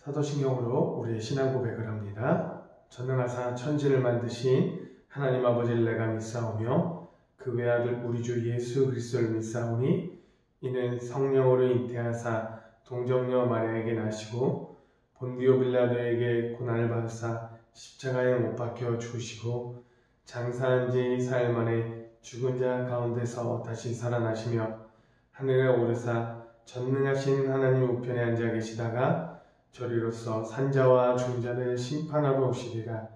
사도신경으로 우리의 신앙 고백을 합니다. 전능하사 천지를 만드신 하나님 아버지를 내가 믿사오며 그 외아들 우리 주 예수 그리스도를 믿사오니 이는 성령으로 잉태하사 동정녀 마리아에게 나시고 본디오 빌라도에게 고난을 받으사 십자가에 못 박혀 죽으시고 장사한 지 사흘 만에 죽은 자 가운데서 다시 살아나시며 하늘에 오르사 전능하신 하나님 우편에 앉아 계시다가 저리로서 산자와 중자를 심판하러 오시리라.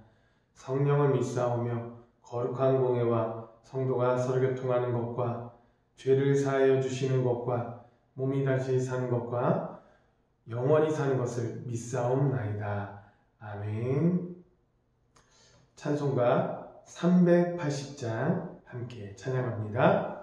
성령을 믿사오며 거룩한 공예와 성도가 서로 교통하는 것과 죄를 사하여 주시는 것과 몸이 다시 사는 것과 영원히 사는 것을 믿사옵나이다. 아멘. 찬송가 380장 함께 찬양합니다.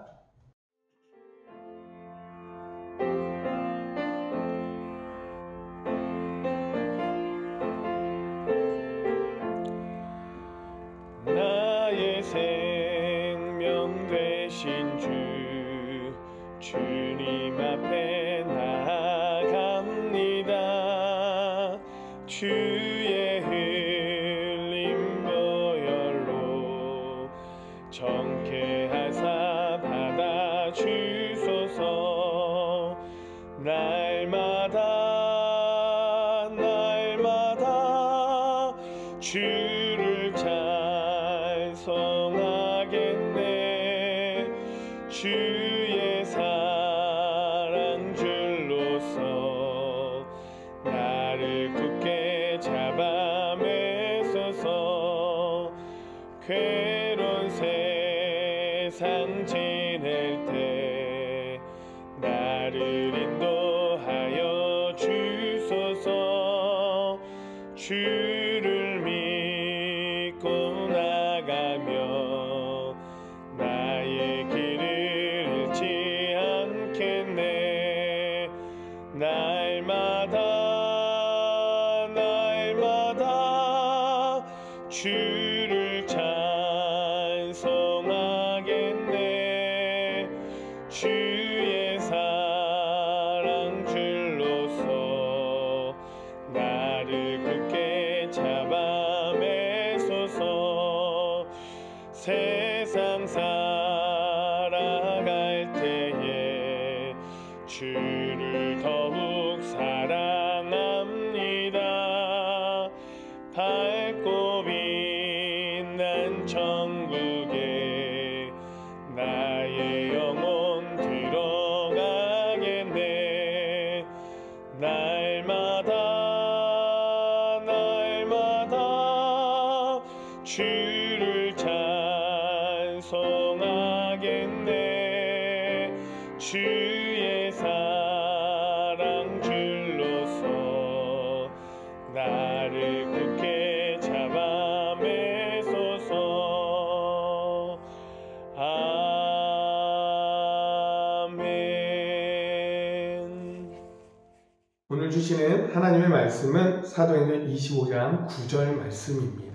생명 되신 주님 앞에 나아갑니다. 주의 흘린 보혈로 정케하사 받아주소서. 날마다 주를 찬송하겠네. 주의 사랑 줄로서 나를 굳게 잡아 매소서. 괴로운 세상 지낼 때 나를 인도하여 주소서. 주를 믿고 나가며 나의 길을 잃지 않겠네. 날마다 주를 찬송하겠네. 주의 사랑 줄로서 나를 굳게 잡아 매소서. 세상 살아갈 때에 주를 더욱 사랑합니다. 밝고 빛난 천국에 나의 영혼 들어가겠네. 날마다 주를 찬송하겠네. 주의 사랑 줄로서 나를 굳게 잡아 매소서. 아멘. 오늘 주시는 하나님의 말씀은 사도행전 25장 9절 말씀입니다.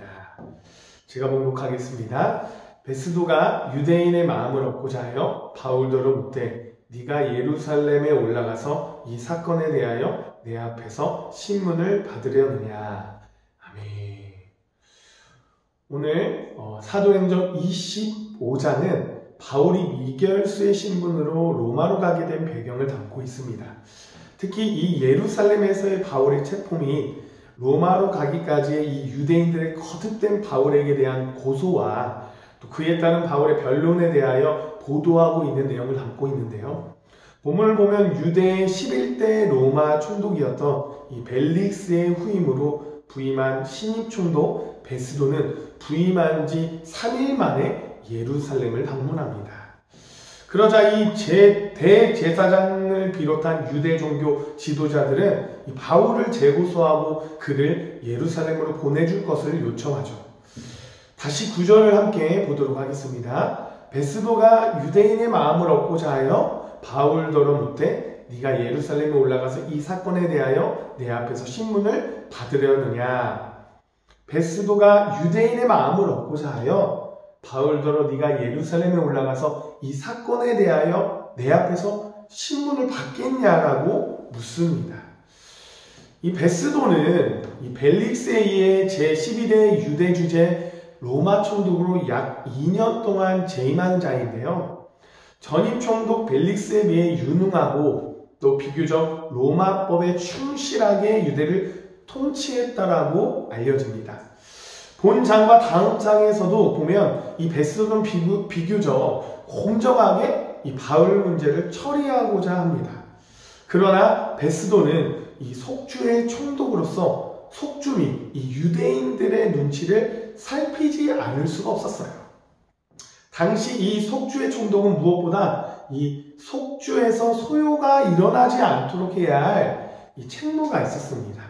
제가 봉독하겠습니다. 베스도가 유대인의 마음을 얻고자 하여 바울더러 묻되 네가 예루살렘에 올라가서 이 사건에 대하여 내 앞에서 신문을 받으려느냐. 아멘. 오늘 사도행전 25장은 바울이 미결수의 신분으로 로마로 가게 된 배경을 담고 있습니다. 특히 이 예루살렘에서의 바울의 체포 및 로마로 가기까지의 이 유대인들의 거듭된 바울에게 대한 고소와 또 그에 따른 바울의 변론에 대하여 보도하고 있는 내용을 담고 있는데요. 본문을 보면 유대의 11대 로마 총독이었던 이 벨릭스의 후임으로 부임한 신입 총독 베스도는 부임한 지 3일 만에 예루살렘을 방문합니다. 그러자 이 대제사장을 비롯한 유대 종교 지도자들은 이 바울을 재고소하고 그를 예루살렘으로 보내줄 것을 요청하죠. 다시 9절을 함께 보도록 하겠습니다. 베스도가 유대인의 마음을 얻고자 하여 바울더러 묻되 네가 예루살렘에 올라가서 이 사건에 대하여 내 앞에서 신문을 받으려느냐. 베스도가 유대인의 마음을 얻고자 하여 바울더러 네가 예루살렘에 올라가서 이 사건에 대하여 내 앞에서 신문을 받겠냐라고 묻습니다. 이 베스도는 이 벨릭스에 의해 제12대 유대 주재 로마 총독으로 약 2년 동안 재임한 자인데요. 전임 총독 벨릭스에 비해 유능하고 또 비교적 로마법에 충실하게 유대를 통치했다라고 알려집니다. 본 장과 다음 장에서도 보면 이 베스도는 비교적 공정하게 이 바울 문제를 처리하고자 합니다. 그러나 베스도는 이 속주의 총독으로서 속주 및 이 유대인들의 눈치를 살피지 않을 수가 없었어요. 당시 이 속주의 총독은 무엇보다 이 속주에서 소요가 일어나지 않도록 해야 할 이 책무가 있었습니다.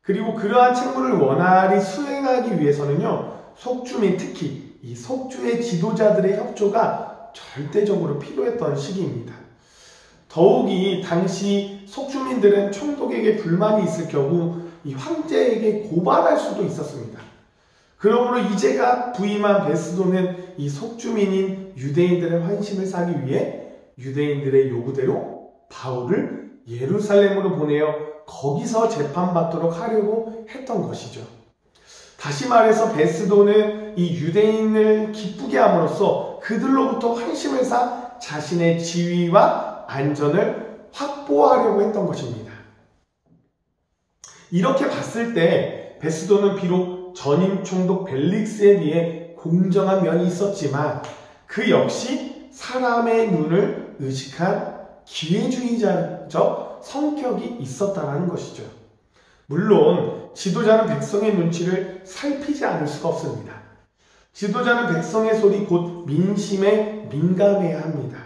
그리고 그러한 책무를 원활히 수행하기 위해서는요, 속주 및 특히 이 속주의 지도자들의 협조가 절대적으로 필요했던 시기입니다. 더욱이 당시 속주민들은 총독에게 불만이 있을 경우 이 황제에게 고발할 수도 있었습니다. 그러므로 이제가 부임한 베스도는 이 속주민인 유대인들의 환심을 사기 위해 유대인들의 요구대로 바울을 예루살렘으로 보내어 거기서 재판받도록 하려고 했던 것이죠. 다시 말해서 베스도는 이 유대인을 기쁘게 함으로써 그들로부터 환심을 사 자신의 지위와 안전을 확보하려고 했던 것입니다. 이렇게 봤을 때 베스도는 비록 전임 총독 벨릭스에 비해 공정한 면이 있었지만 그 역시 사람의 눈을 의식한 기회주의자적 성격이 있었다는 것이죠. 물론 지도자는 백성의 눈치를 살피지 않을 수가 없습니다. 지도자는 백성의 소리 곧 민심에 민감해야 합니다.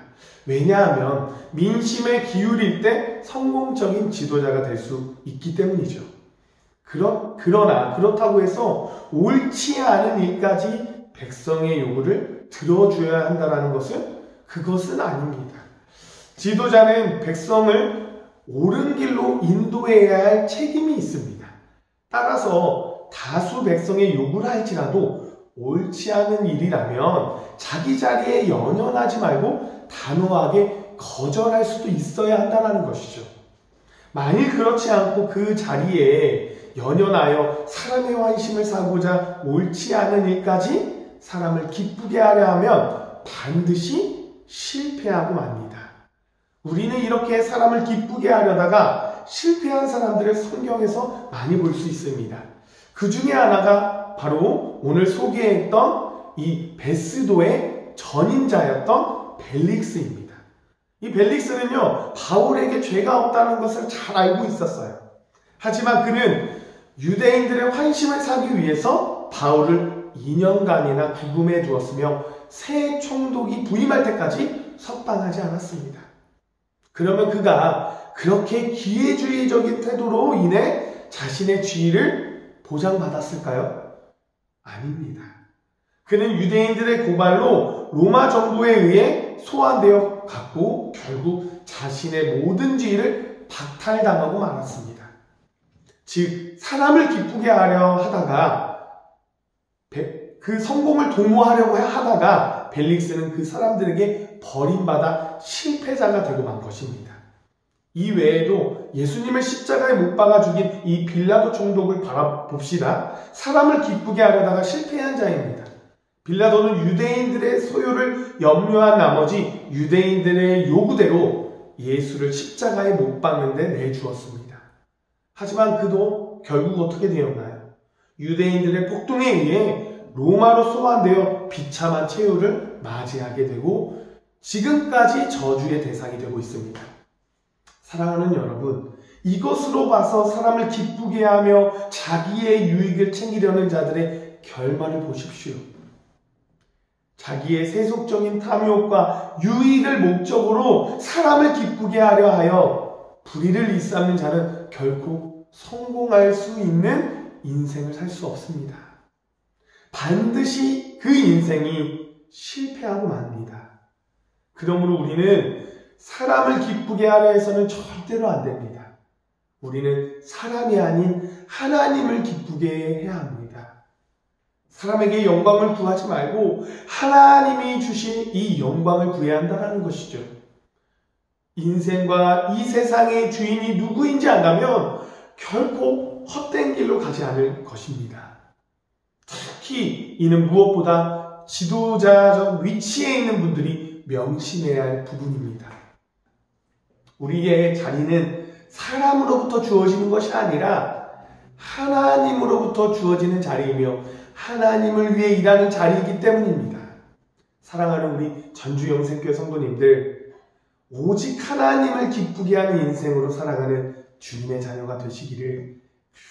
왜냐하면 민심에 기울일 때 성공적인 지도자가 될 수 있기 때문이죠. 그러나 그렇다고 해서 옳지 않은 일까지 백성의 요구를 들어줘야 한다는 그것은 아닙니다. 지도자는 백성을 옳은 길로 인도해야 할 책임이 있습니다. 따라서 다수 백성의 요구를 할지라도 옳지 않은 일이라면 자기 자리에 연연하지 말고 단호하게 거절할 수도 있어야 한다는 것이죠. 만일 그렇지 않고 그 자리에 연연하여 사람의 환심을 사고자 옳지 않은 일까지 사람을 기쁘게 하려 하면 반드시 실패하고 맙니다. 우리는 이렇게 사람을 기쁘게 하려다가 실패한 사람들을 성경에서 많이 볼 수 있습니다. 그 중에 하나가 바로 오늘 소개했던 이 베스도의 전임자였던 벨릭스입니다. 이 벨릭스는요, 바울에게 죄가 없다는 것을 잘 알고 있었어요. 하지만 그는 유대인들의 환심을 사기 위해서 바울을 2년간이나 구금해 두었으며 새 총독이 부임할 때까지 석방하지 않았습니다. 그러면 그가 그렇게 기회주의적인 태도로 인해 자신의 지위를 보장받았을까요? 아닙니다. 그는 유대인들의 고발로 로마 정부에 의해 소환되어 갔고 결국 자신의 모든 지위를 박탈당하고 말았습니다. 즉 사람을 기쁘게 하려 하다가 그 성공을 도모하려고 하다가 벨릭스는 그 사람들에게 버림받아 실패자가 되고 만 것입니다. 이 외에도 예수님을 십자가에 못 박아 죽인 이 빌라도 총독을 바라봅시다. 사람을 기쁘게 하려다가 실패한 자입니다. 빌라도는 유대인들의 소요를 염려한 나머지 유대인들의 요구대로 예수를 십자가에 못 박는 데 내주었습니다. 하지만 그도 결국 어떻게 되었나요? 유대인들의 폭동에 의해 로마로 소환되어 비참한 최후를 맞이하게 되고 지금까지 저주의 대상이 되고 있습니다. 사랑하는 여러분, 이것으로 봐서 사람을 기쁘게 하며 자기의 유익을 챙기려는 자들의 결말을 보십시오. 자기의 세속적인 탐욕과 유익을 목적으로 사람을 기쁘게 하려 하여 불의를 일삼는 자는 결코 성공할 수 있는 인생을 살 수 없습니다. 반드시 그 인생이 실패하고 맙니다. 그러므로 우리는 사람을 기쁘게 하려 해서는 절대로 안 됩니다. 우리는 사람이 아닌 하나님을 기쁘게 해야 합니다. 사람에게 영광을 구하지 말고 하나님이 주신 이 영광을 구해야 한다는 것이죠. 인생과 이 세상의 주인이 누구인지 안다면 결코 헛된 길로 가지 않을 것입니다. 특히 이는 무엇보다 지도자적 위치에 있는 분들이 명심해야 할 부분입니다. 우리의 자리는 사람으로부터 주어지는 것이 아니라 하나님으로부터 주어지는 자리이며 하나님을 위해 일하는 자리이기 때문입니다. 사랑하는 우리 전주영생교회 성도님들, 오직 하나님을 기쁘게 하는 인생으로 살아가는 주님의 자녀가 되시기를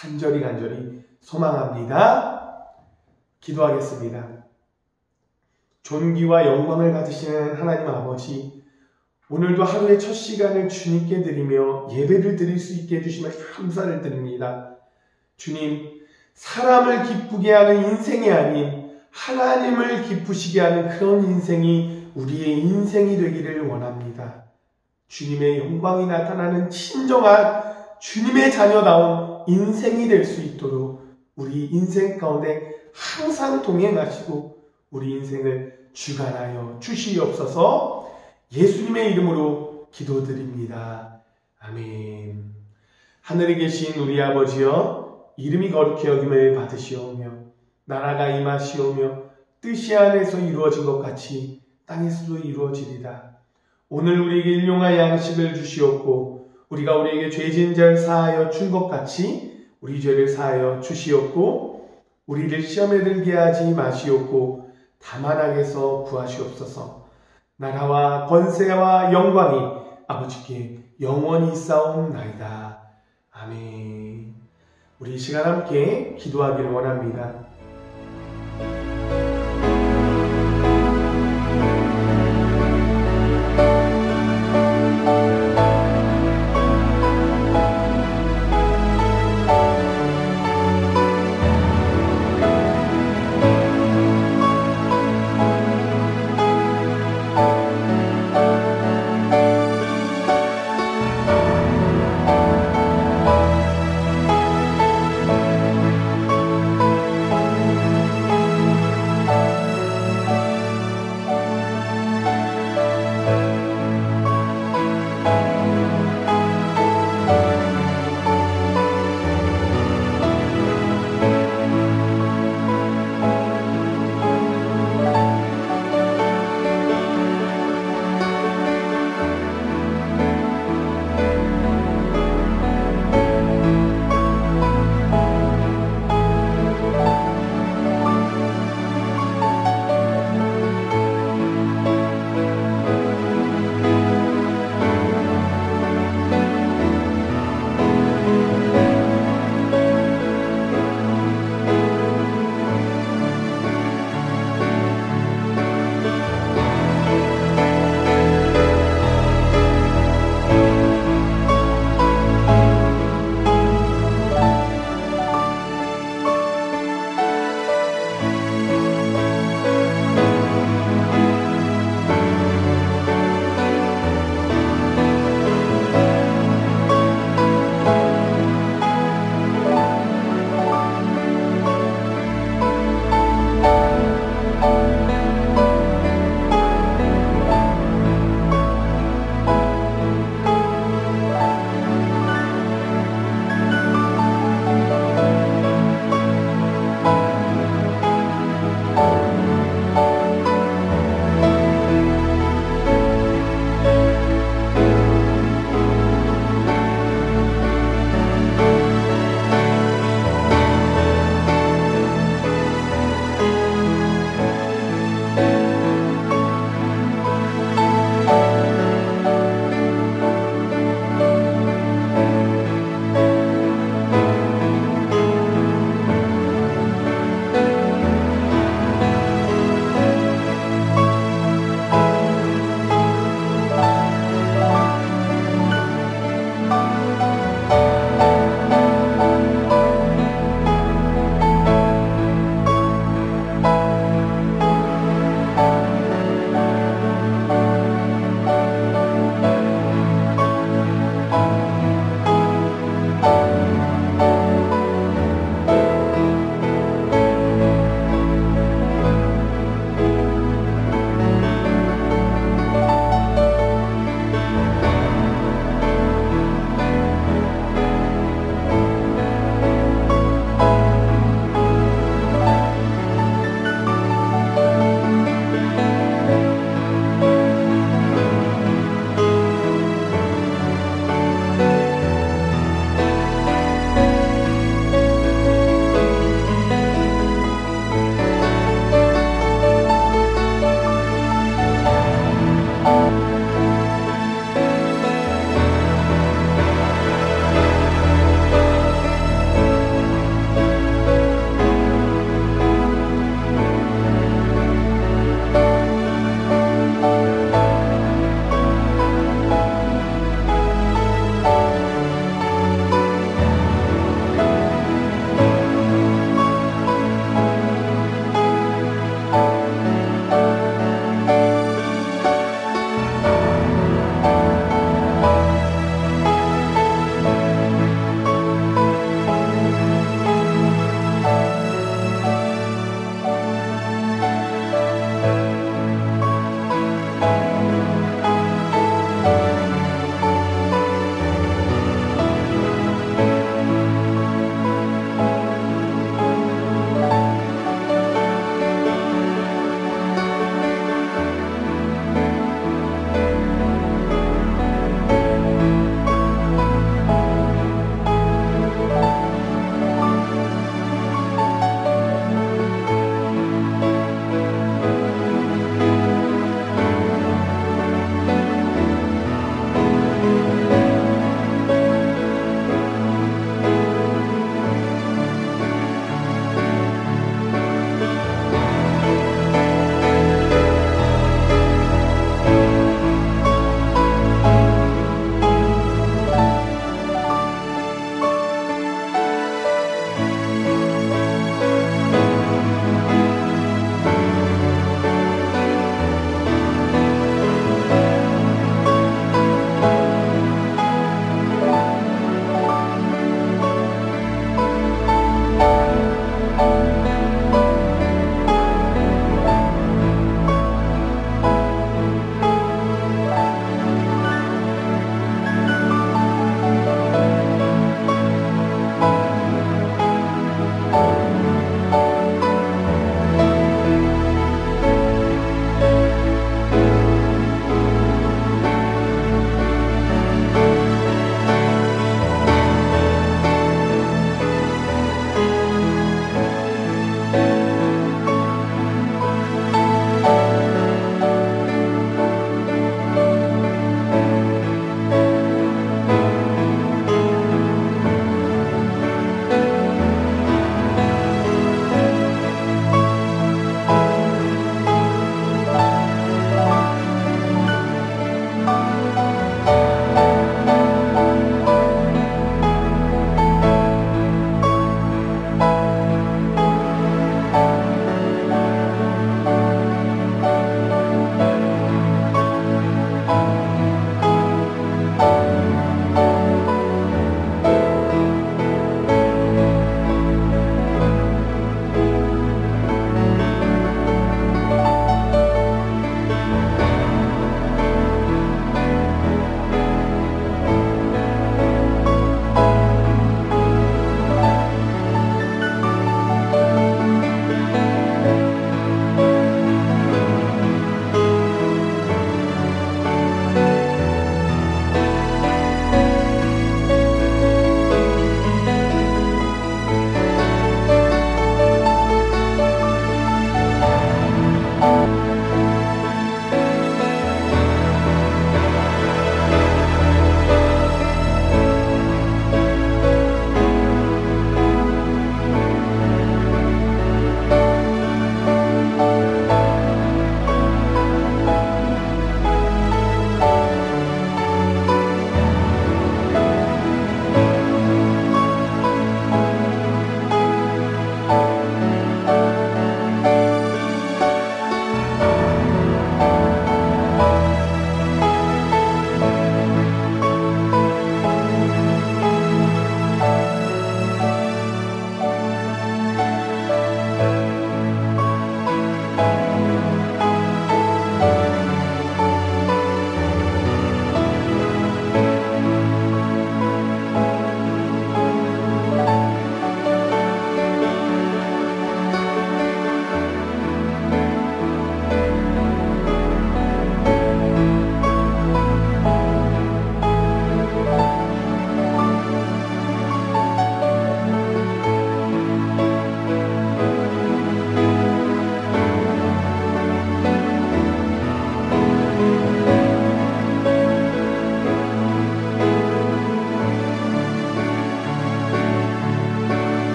간절히 소망합니다. 기도하겠습니다. 존귀와 영광을 받으시는 하나님 아버지, 오늘도 하루의 첫 시간을 주님께 드리며 예배를 드릴 수 있게 해주시면 감사를 드립니다. 주님, 사람을 기쁘게 하는 인생이 아닌 하나님을 기쁘시게 하는 그런 인생이 우리의 인생이 되기를 원합니다. 주님의 영광이 나타나는 친정한 주님의 자녀다운 인생이 될 수 있도록 우리 인생 가운데 항상 동행하시고 우리 인생을 주관하여 주시옵소서. 예수님의 이름으로 기도드립니다. 아멘. 하늘에 계신 우리 아버지여, 이름이 거룩히 여김을 받으시오며 나라가 임하시오며 뜻이 하늘에서 이루어진 것 같이 땅에서도 이루어지리다. 오늘 우리에게 일용할 양식을 주시옵고 우리가 우리에게 죄진 자를 사하여 준 것 같이 우리 죄를 사하여 주시옵고 우리를 시험에 들게 하지 마시옵고 다만 악에서 구하시옵소서. 나라와 권세와 영광이 아버지께 영원히 있사옵나이다. 아멘. 우리 이 시간 함께 기도하기를 원합니다.